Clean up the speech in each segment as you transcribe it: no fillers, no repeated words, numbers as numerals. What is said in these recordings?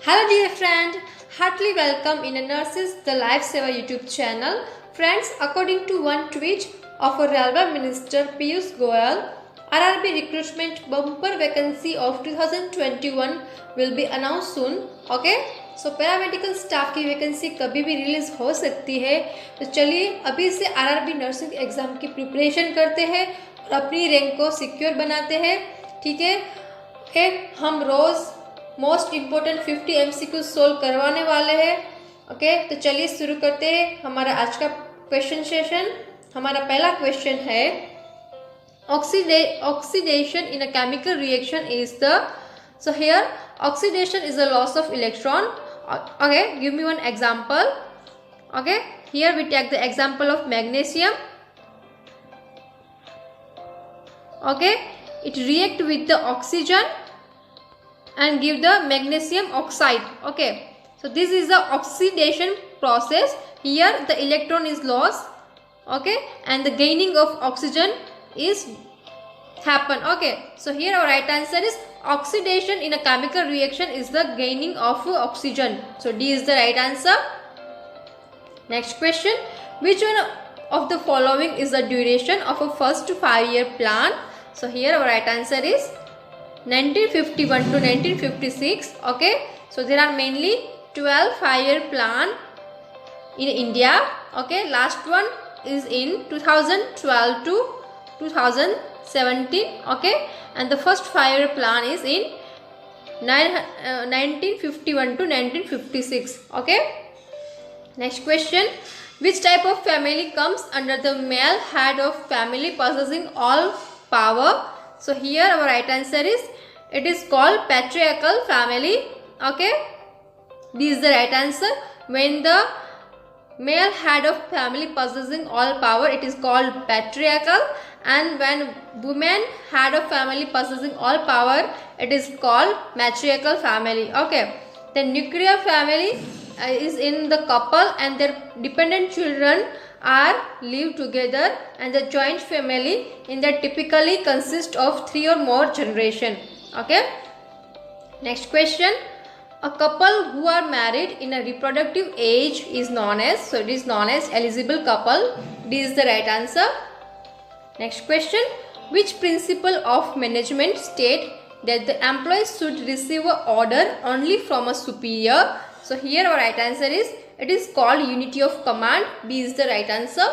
Hello dear friend, heartily welcome in a Nurses the Lifesaver YouTube channel. Friends, according to one tweet of a Railway Minister Piyush Goyal, RRB recruitment bumper vacancy of 2021 will be announced soon. Okay? So paramedical staff की vacancy कभी भी release हो सकती है। तो चलिए अभी से आरआरबी नर्सिंग एग्जाम की प्रिपरेशन करते हैं और अपनी रैंक को सिक्योर बनाते हैं। ठीक है, हम रोज मोस्ट इम्पोर्टेंट 50 MCQ सोल्व करवाने वाले हैं। ओके, तो चलिए शुरू करते हैं हमारा आज का क्वेश्चन सेशन। हमारा पहला क्वेश्चन है oxidation in a chemical reaction is the, so here oxidation is the loss of electron. Okay, give me one example. Okay, here we take the example of magnesium. Okay, it react with the oxygen and give the magnesium oxide. Okay, so this is the oxidation process. Here the electron is lost, okay, and the gaining of oxygen is happen. Okay, so here our right answer is oxidation in a chemical reaction is the gaining of oxygen. So D is the right answer. Next question, which one of the following is the duration of a first 5-year plan? So here our right answer is 1951 to 1956. Okay, so there are mainly 12 5-year plan in India. Okay, last one is in 2012 to 2017. Okay, and the first 5-year plan is in 1951 to 1956. Okay, next question, which type of family comes under the male head of family possessing all power? So here our right answer is, it is called patriarchal family. Okay, this is the right answer. When the male head of family possessing all power, it is called patriarchal, and when woman head of family possessing all power, it is called matriarchal family. Okay, the nuclear family is in the couple and their dependent children are live together, and the joint family in that typically consists of 3 or more generation. Okay, next question, a couple who are married in a reproductive age is known as, so it is known as eligible couple. D is the right answer. Next question, which principle of management state that the employees should receive an order only from a superior? So here our right answer is, it is called unity of command. B is the right answer.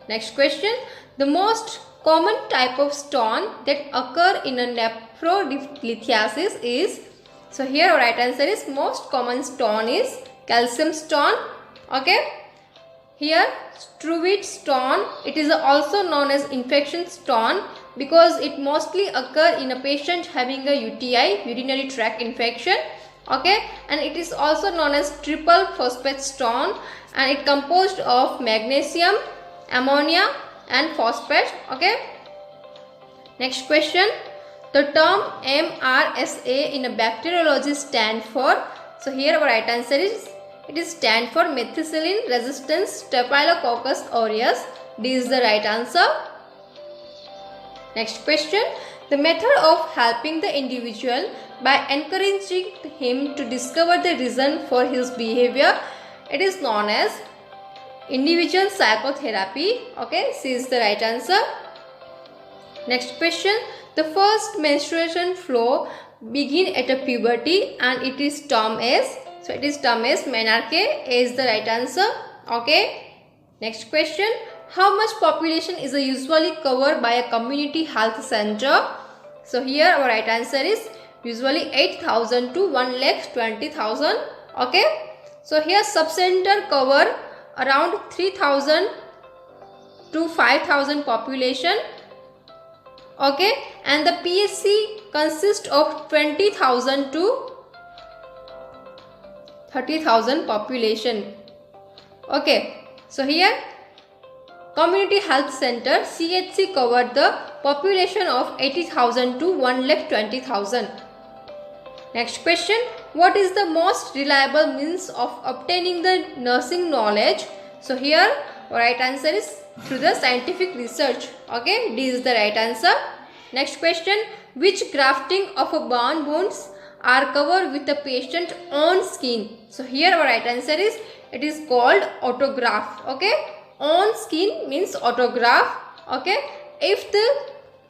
Next question, the most common type of stone that occur in a nephrolithiasis is, so here our right answer is, most common stone is calcium stone. Okay, here struvite stone, it is also known as infection stone because it mostly occur in a patient having a UTI, urinary tract infection. Okay, and it is also known as triple phosphate stone, and it composed of magnesium, ammonia and phosphate. Okay, next question, the term MRSA in a bacteriology stand for, so here our right answer is, it is stand for methicillin resistant Staphylococcus aureus. D is the right answer. Next question, the method of helping the individual by encouraging him to discover the reason for his behavior, it is known as individual psychotherapy. Okay, C is the right answer. Next question, the first menstruation flow begin at a puberty and it is termed as, so it is termed as menarche. A is the right answer. Okay, next question, how much population is usually covered by a community health center? So here our right answer is usually 8,000 to 1,20,000. Okay, so here sub-center cover around 3,000 to 5,000 population. Okay, and the PSC consists of 20,000 to 30,000 population. Okay, so here community health center CHC covered the population of 80,000 to 1,20,000. Next question, what is the most reliable means of obtaining the nursing knowledge? So here our right answer is through the scientific research. Okay, D is the right answer. Next question, which grafting of a burn wounds are covered with the patient's own skin. So here our right answer is, it is called autograft. Okay, own skin means autograft. Okay, if the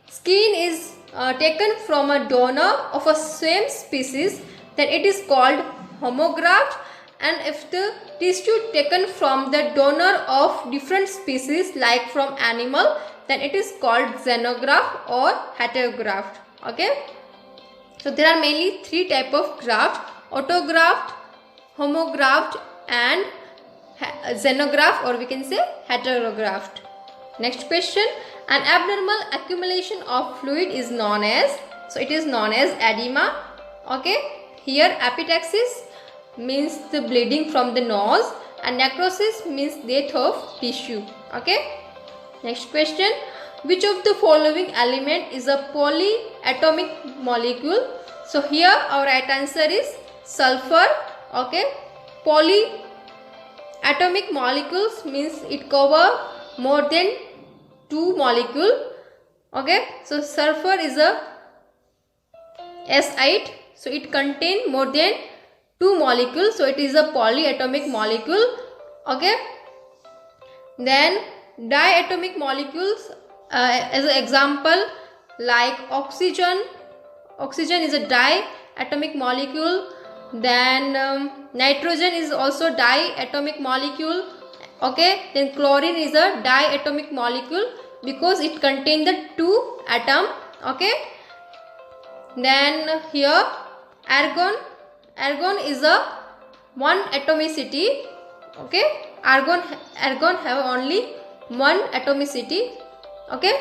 skin is taken from a donor of a same species, then it is called homograft. And if the tissue taken from the donor of different species like from animal, then it is called xenograft or heterograft. Okay, so there are mainly three type of graft: autograft, homograft and xenograft, or we can say heterograft. Next question, an abnormal accumulation of fluid is known as, so it is known as edema. Okay, here epistaxis means the bleeding from the nose and necrosis means death of tissue. Okay, next question, which of the following element is a polyatomic molecule? So here our right answer is sulfur. Okay, polyatomic molecules means it cover more than 2 molecule. Okay, so sulfur is a S8, so it contain more than 2 molecules, so it is a polyatomic molecule. Okay, then diatomic molecules, as an example, like oxygen is a diatomic molecule. Then nitrogen is also diatomic molecule. Okay, then chlorine is a diatomic molecule because it contains the 2 atom. Okay, then here argon is a 1 atomicity. Okay, argon have only 1 atomicity. Okay,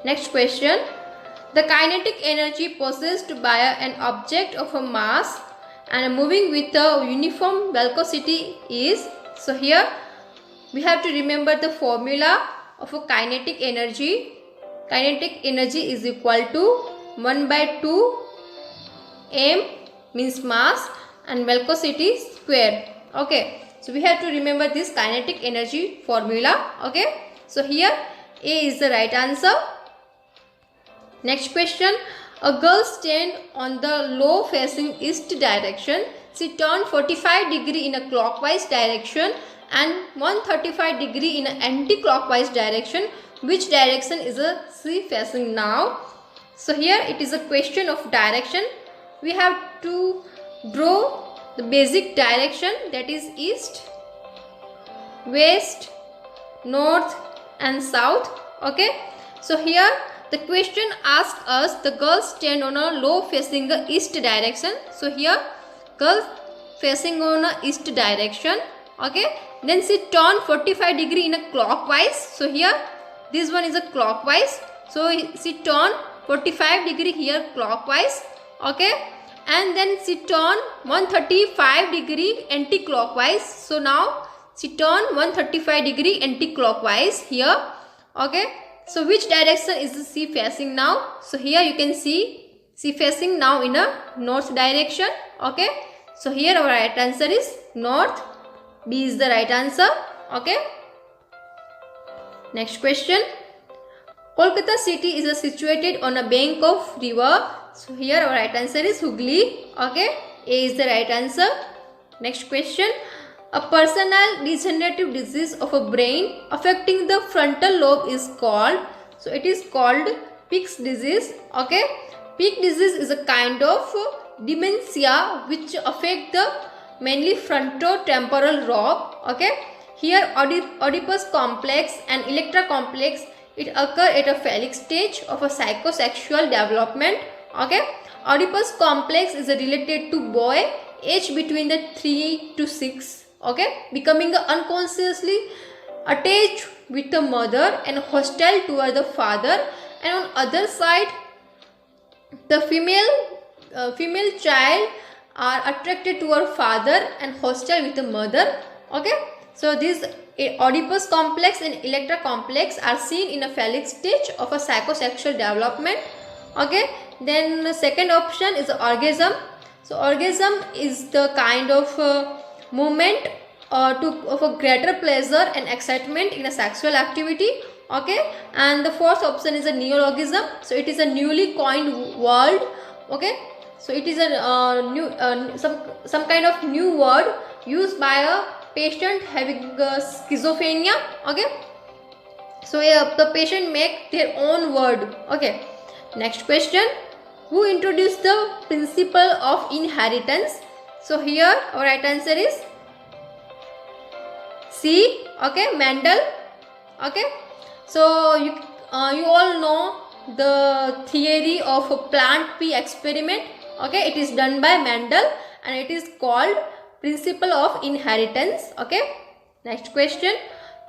next question, the kinetic energy possessed by an object of a mass and moving with a uniform velocity is, so here we have to remember the formula of a kinetic energy. Kinetic energy is equal to 1 by 2 m means mass and velocity square. Okay, so we have to remember this kinetic energy formula. Okay, so here A is the right answer. Next question, a girl stand on the low facing east direction. She turned 45 degree in a clockwise direction and 135 degree in an anti-clockwise direction. Which direction is she facing now? So here it is a question of direction. We have to draw the basic direction, that is east, west, north and south. Okay, so here the question asks us, the girl stand on a low facing the east direction. So here girl facing on a east direction. Okay, then she turn 45 degree in a clockwise. So here this one is a clockwise, so she turn 45 degree here clockwise. Okay, and then she turn 135 degree anti-clockwise. So now she turn 135 degree anti-clockwise here. Okay, so which direction is she facing now? So here you can see she facing now in a north direction. Okay, so here our right answer is north. B is the right answer. Okay, next question, Kolkata city is situated on a bank of river. So here our right answer is Hooghly. Okay, A is the right answer. Next question, a personal degenerative disease of a brain affecting the frontal lobe is called, so it is called Pick's disease. Okay, Pick disease is a kind of dementia which affect the mainly frontotemporal lobe. Okay, here Oedipus complex and Electra complex, it occur at a phallic stage of a psychosexual development. Okay, Oedipus complex is related to boy age between the 3 to 6. Okay, becoming unconsciously attached with the mother and hostile toward the father, and on other side the female child are attracted to her father and hostile with the mother. Okay, so this Oedipus complex and Electra complex are seen in a phallic stage of a psychosexual development. Okay, then the second option is orgasm. So orgasm is the kind of movement of a greater pleasure and excitement in a sexual activity. Okay, and the fourth option is a neologism. So it is a newly coined word. Okay, So it is a new some kind of new word used by a patient having schizophrenia. Okay, so the patient make their own word. Okay, next question, who introduced the principle of inheritance? So here our right answer is C. Okay, Mendel. Okay, so you all know the theory of a plant pea experiment. Okay, it is done by Mendel and it is called principle of inheritance. Okay, next question,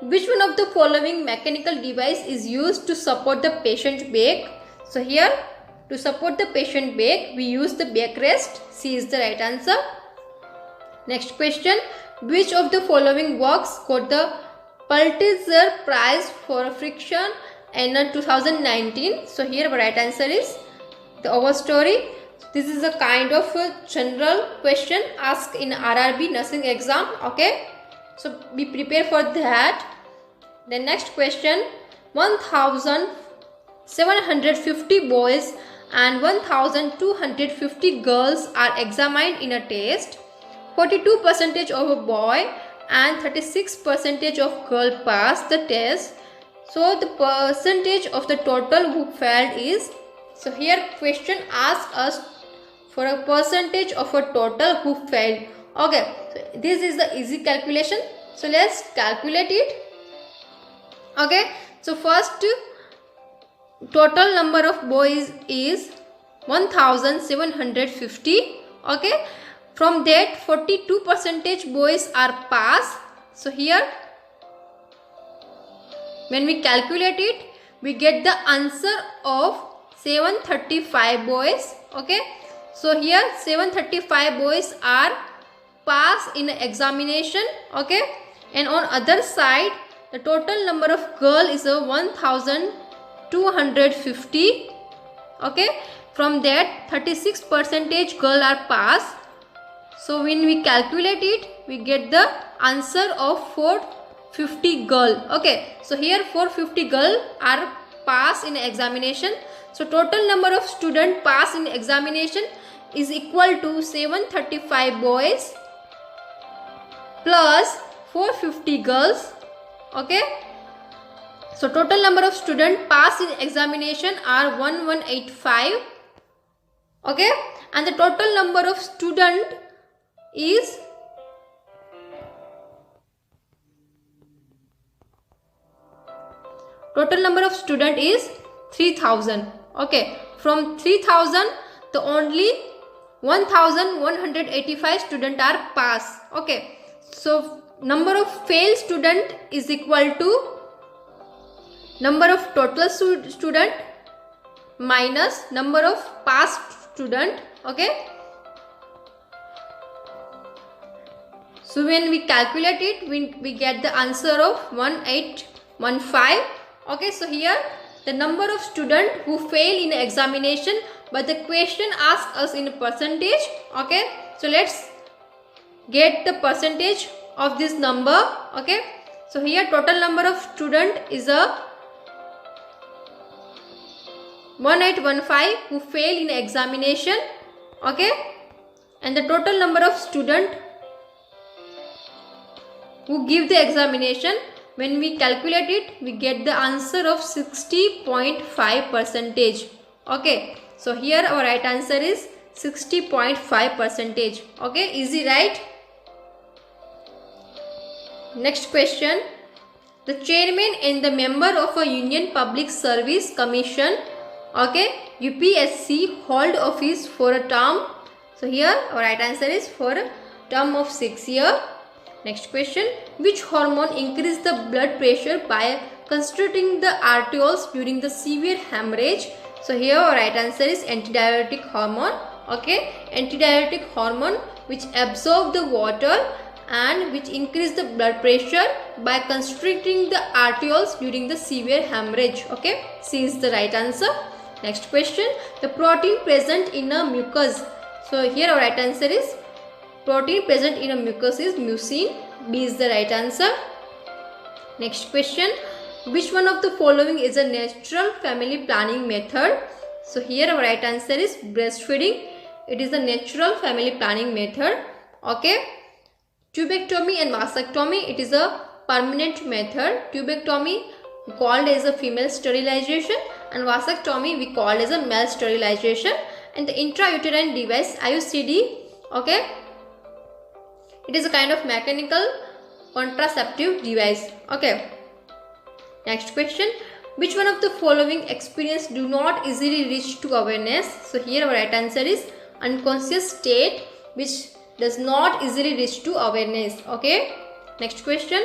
which one of the following mechanical device is used to support the patient back? So here, to support the patient back, we use the backrest. C is the right answer. Next question, which of the following works got the Pulitzer Prize for Fiction in 2019? So here our right answer is the Our Story. This is a kind of a general question asked in RRB nursing exam. Okay, so be prepared for that. The next question, 1750 boys and 1250 girls are examined in a test. 42% of a boy and 36% of girl passed the test. So the percentage of the total who failed is, so here question asks us for a percentage of a total who failed. Okay, so this is the easy calculation. So let's calculate it. Okay, so first total number of boys is 1750. Okay, from that 42% boys are pass. So here when we calculate it, we get the answer of 735 boys. Okay, so here 735 boys are pass in examination. Okay, and on other side the total number of girl is a 1250. Okay, from that 36% girl are pass. So when we calculate it, we get the answer of 450 girl. Okay, so here 450 girl are pass in examination. So total number of student pass in examination is equal to 735 boys plus 450 girls. Okay, so total number of student pass in examination are 1185. Okay, and the total number of student is total number of student is 3000. Okay, from 3000 the only 1185 student are pass. Okay, so number of failed student is equal to number of total student minus number of passed student. Okay, so when we calculate it, we get the answer of 1815. Okay, so here the number of student who fail in examination, but the question asks us in percentage. Okay, so let's get the percentage of this number. Okay, so here total number of student is a 1815 who fail in examination. Okay, and the total number of student who give the examination, when we calculate it, we get the answer of 60.5%. Okay, so here our right answer is 60.5%. Okay, easy, right? Next question, the chairman and the member of a Union Public Service Commission, okay, UPSC, hold office for a term. So here our right answer is for a term of 6 years. Next question, which hormone increases the blood pressure by constricting the arterioles during the severe hemorrhage? So here our right answer is antidiuretic hormone. Okay, antidiuretic hormone which absorb the water and which increase the blood pressure by constricting the arterioles during the severe hemorrhage. Okay, C is the right answer. Next question, the protein present in a mucus. So here our right answer is protein present in a mucus is mucin. B is the right answer. Next question, which one of the following is a natural family planning method? So here our right answer is breastfeeding. it is the natural family planning method. Okay. Tubectomy and vasectomy, it is a permanent method. Tubectomy we called as a female sterilization, and vasectomy we called as a male sterilization. And the intrauterine device, IUCD, okay, it is a kind of mechanical contraceptive device. Okay. Next question, which one of the following experience do not easily reach to awareness? So here our right answer is unconscious state which does not easily reach to awareness. Okay. Next question,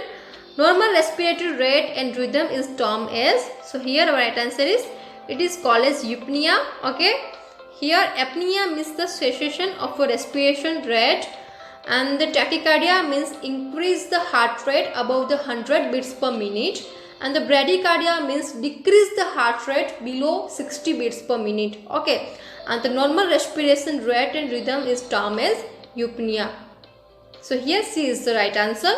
normal respiratory rate and rhythm is termed as. So here our right answer is, it is called as eupnea. Okay. Here apnea means the cessation of a respiration rate, and the tachycardia means increase the heart rate above the 100 beats per minute, and the bradycardia means decrease the heart rate below 60 beats per minute. Okay. And the normal respiration rate and rhythm is termed as eupnea. So here C is the right answer.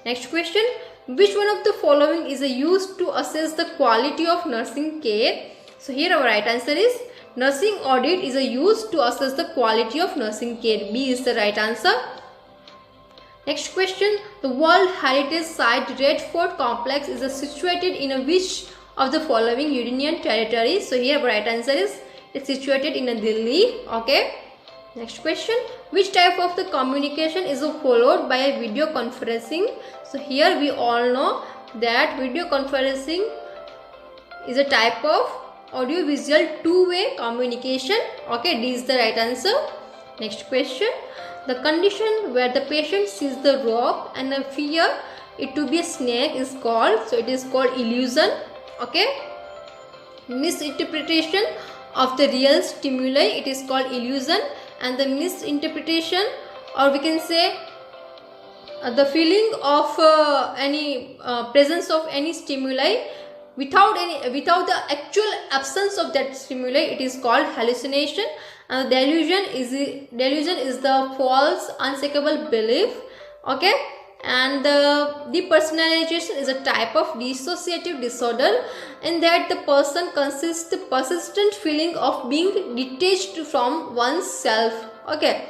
Next question, which one of the following is used to assess the quality of nursing care? So here our right answer is nursing audit is used to assess the quality of nursing care. B is the right answer. Next question, the World Heritage Site Red Fort Complex is situated in which of the following Union Territory? So here our right answer is, it's situated in Delhi. Okay. Next question, which type of the communication is followed by a video conferencing? So here we all know that video conferencing is a type of audio-visual two-way communication. Okay, D is the right answer. Next question, the condition where the patient sees the rope and fear it to be a snake is called, so it is called illusion. Okay. Misinterpretation of the real stimuli, it is called illusion. And the misinterpretation, or we can say the feeling of any presence of any stimuli without the actual absence of that stimuli, it is called hallucination. And delusion is the false unshakable belief. Okay. And the depersonalization is a type of dissociative disorder in that the person consists the persistent feeling of being detached from oneself. Okay.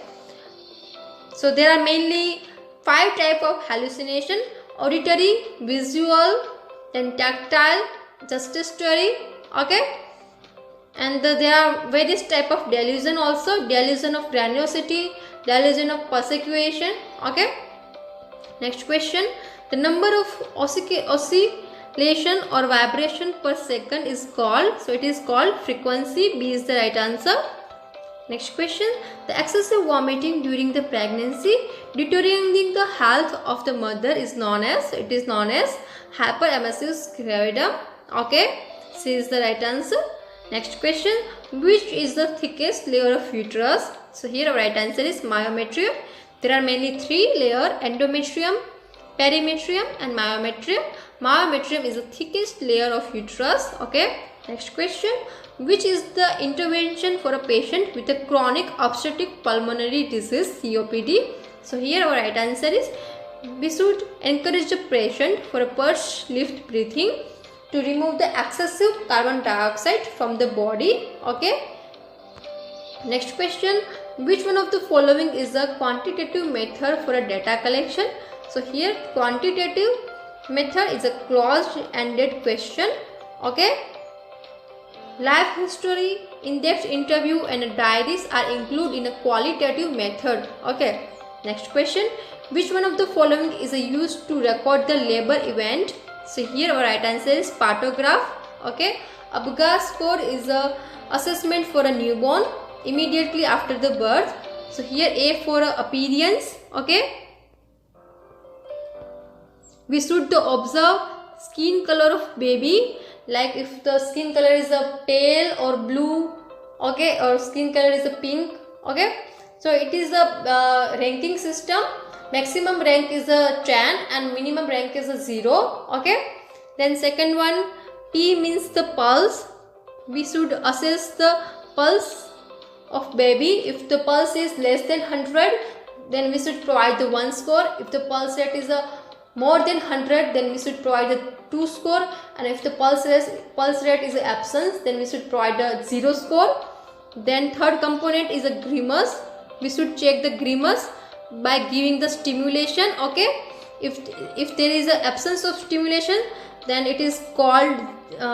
So there are mainly 5 types of hallucination: auditory, visual, then tactile, gustatory. Okay. And there are various types of delusion also: delusion of grandiosity, delusion of persecution. Okay. Next question, the number of oscillation or vibration per second is called, so it is called frequency. B is the right answer. Next question, the excessive vomiting during the pregnancy deteriorating the health of the mother is known as, it is known as hyperemesis gravidum. Okay, C is the right answer. Next question, which is the thickest layer of uterus? So here our right answer is myometrium. There are mainly 3 layers: endometrium, perimetrium and myometrium. Myometrium is the thickest layer of uterus. Okay. Next question, which is the intervention for a patient with a chronic obstructive pulmonary disease, COPD? So here our right answer is, we should encourage the patient for a pursed lift breathing to remove the excessive carbon dioxide from the body. Okay. Next question, which one of the following is a quantitative method for a data collection? So here quantitative method is a closed-ended question. Okay. Life history, in-depth interview and diaries are included in a qualitative method. Okay. Next question, which one of the following is used to record the labor event? So here our right answer is partograph. Okay. Apgar score is a assessment for a newborn immediately after the birth. So here A for appearance. Okay. We should observe skin color of baby, like if the skin color is a pale or blue, okay, or skin color is a pink. Okay. So it is a ranking system. Maximum rank is a 10 and minimum rank is a 0. Okay. Then second one, P means the pulse. We should assess the pulse of baby. If the pulse is less than 100, then we should provide the 1 score. If the pulse rate is more than 100, then we should provide a 2 score. And if the pulse rate is absence, then we should provide a 0 score. Then third component is a grimace. We should check the grimace by giving the stimulation. Okay, if there is an absence of stimulation, then it is called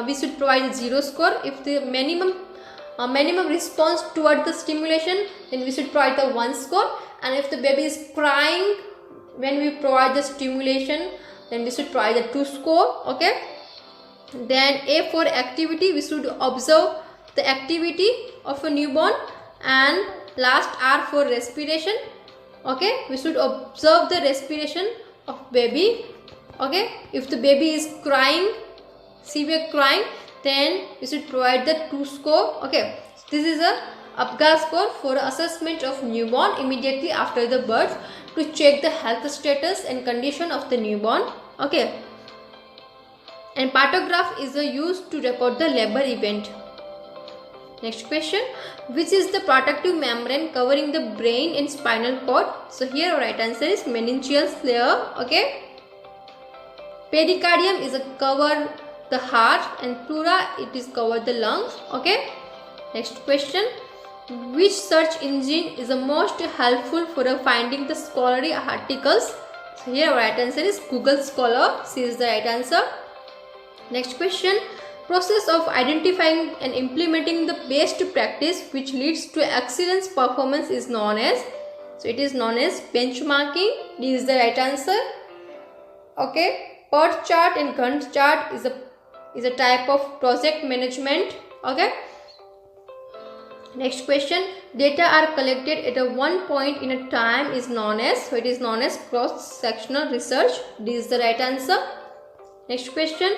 we should provide a 0 score. If the minimum response toward the stimulation, then we should provide the 1 score. And if the baby is crying when we provide the stimulation, then we should provide the 2 score. Okay, then A for activity, we should observe the activity of a newborn. And last R for respiration. Okay, we should observe the respiration of baby. Okay, if the baby is crying, severe crying, then we should provide the 2 score. Okay, this is a APGAR score for assessment of newborn immediately after the birth, to check the health status and condition of the newborn. Okay, and partograph is used to record the labor event. Next question, which is the protective membrane covering the brain and spinal cord? So here our right answer is meningeal layer. Okay, pericardium is a cover the heart, and pleura it is cover the lungs. Okay, next question, which search engine is the most helpful for finding the scholarly articles? So here our right answer is Google Scholar. C is the right answer. Next question, process of identifying and implementing the best practice which leads to excellence performance is known as? So it is known as benchmarking. D is the right answer. Okay, PERT chart and Gantt chart is a type of project management. Okay, next question, data are collected at a one point in a time is known as? So it is known as cross sectional research. D is the right answer. Next question,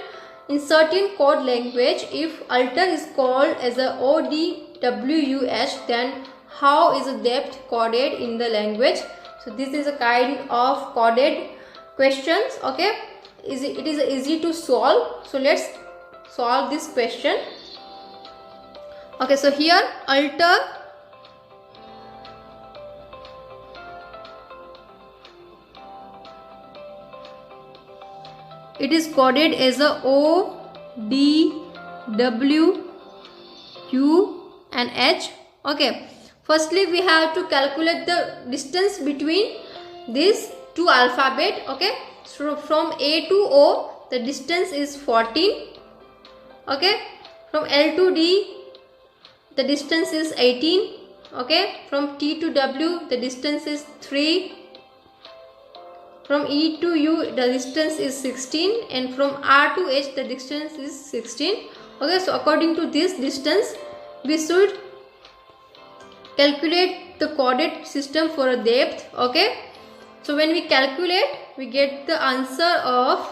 in certain code language, if alter is called as a ODWH, then how is the depth coded in the language? So this is a kind of coded questions. Okay, it is easy to solve. So let's solve this question. Okay, so here alter it is coded as a O, D, W, U and H. Okay, firstly we have to calculate the distance between these two alphabet. Okay, so from A to O the distance is 14. Okay, from L to D the distance is 18. Okay, from T to W the distance is 3. From E to U the distance is 16, and from R to H the distance is 16. Okay, so according to this distance we should calculate the coordinate system for a depth. Okay, so when we calculate we get the answer of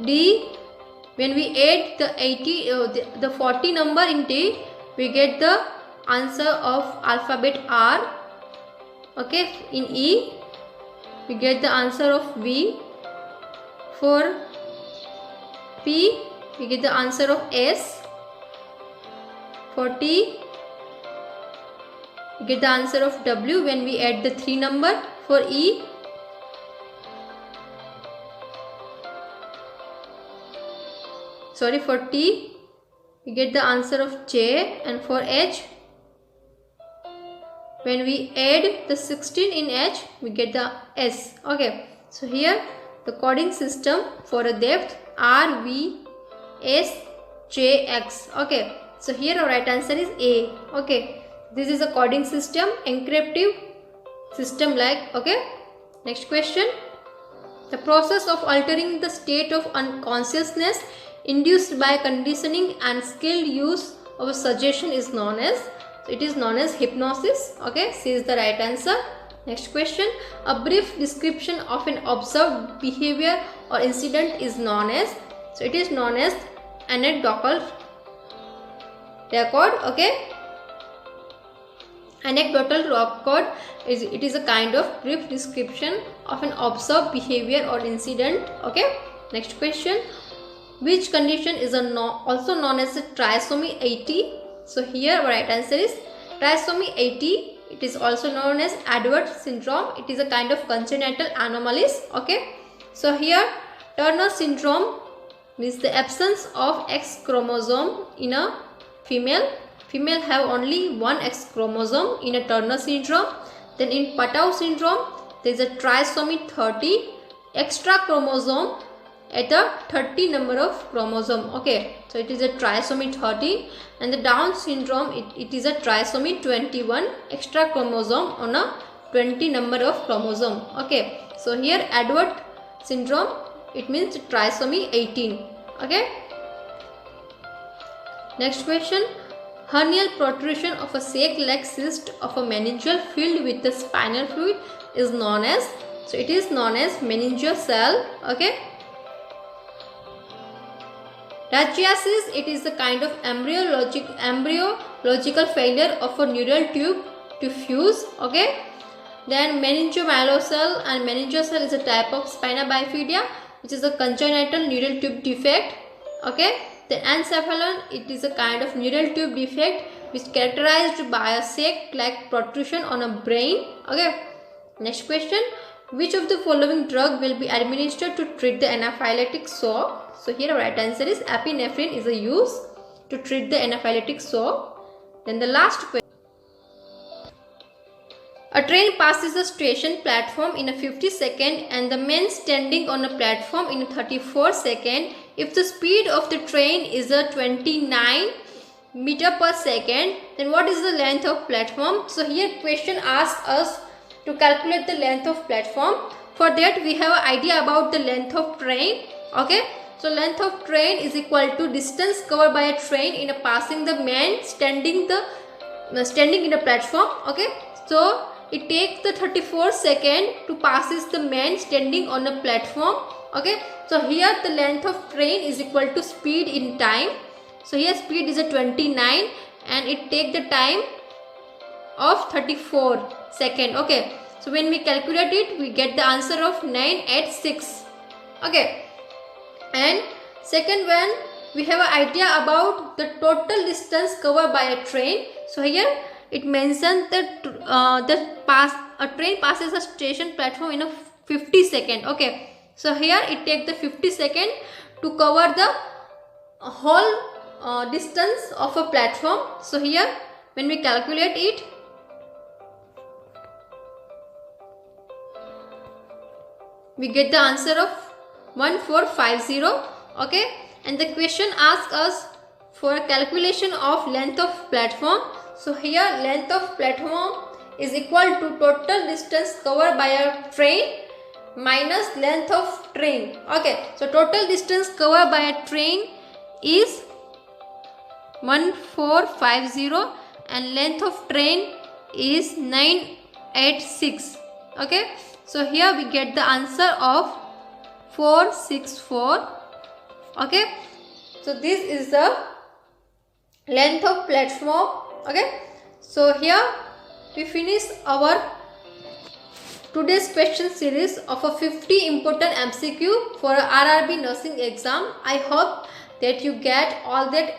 D. When we add the 80 the 40 number in D, we get the answer of alphabet R. Okay, in E we get the answer of V. For P we get the answer of S. For T we get the answer of W when we add the 3 number. For E for T we get the answer of J, and for H when we add the 16 in H we get the S. Okay, so here the coding system for a depth R, V, S, J, X. Okay, so here our right answer is A. Okay, this is a coding system, encryptive system like. Okay, next question, the process of altering the state of unconsciousness induced by conditioning and skilled use of a suggestion is known as? So it is known as hypnosis. Okay, C is the right answer. Next question, a brief description of an observed behavior or incident is known as? So it is known as anecdotal record. Okay, anecdotal record is a kind of brief description of an observed behavior or incident. Okay, next question, which condition is also known as a trisomy 80? So here our right answer is trisomy 80. It is also known as Edwards syndrome. It is a kind of congenital anomalies. Okay, so here Turner syndrome means the absence of X chromosome in a female. female have only one X chromosome in a Turner syndrome. Then in Patau syndrome, there is a trisomy 30 extra chromosome at the 30 number of chromosome. Okay, so it is a trisomy 30, and the Down syndrome, it is a trisomy 21 extra chromosome on a 20 number of chromosome. Okay, so here Edward syndrome, it means trisomy 18. Okay, next question. Hernial protrusion of a sac-like cyst of a meningeal filled with the spinal fluid is known as, so it is known as meningeocele. Okay, Rachiasis, it is a kind of embryological failure of a neural tube to fuse. Okay, then meningomyelocele and meningeocele is a type of spina bifida, which is a congenital neural tube defect. Okay, the encephalon, it is a kind of neural tube defect which is characterized by a sac-like protrusion on a brain. Okay, next question. Which of the following drug will be administered to treat the anaphylactic shock? So here our right answer is epinephrine is a use to treat the anaphylactic shock. Then the last question. A train passes a station platform in a 50-second and the man standing on a platform in a 34-second. If the speed of the train is a 29 meter per second, then what is the length of platform? So here question asks us to calculate the length of platform. For that we have an idea about the length of train. Okay, so length of train is equal to distance covered by a train in a passing the man standing in the platform. Okay, so it takes the 34 seconds to passes the man standing on a platform. Okay, so here the length of train is equal to speed in time. So here speed is a 29 and it takes the time of 34 seconds. Okay, so when we calculate it, we get the answer of 986. Okay, and second one, we have an idea about the total distance covered by a train. So here it mentions that a train passes a station platform in a 50 second. Okay, so here it takes the 50 second to cover the whole distance of a platform. So here when we calculate it, we get the answer of 1450. Okay, and the question asks us for a calculation of length of platform. So here length of platform is equal to total distance covered by a train minus length of train. Okay, so total distance covered by a train is 1450 and length of train is 986. Okay, so here we get the answer of 464. Okay, so this is the length of platform. Okay, so here we finish our today's question series of a 50 important MCQ for a RRB nursing exam. I hope that you get all that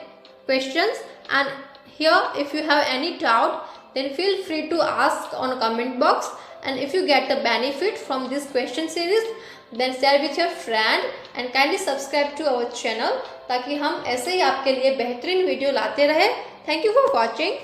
questions, and here if you have any doubt, then feel free to ask on comment box. And if you get the benefit from this question series, then share with your friend and kindly subscribe to our channel ताकि हम ऐसे ही आपके लिए बेहतरीन video लाते रहे. Thank you for watching.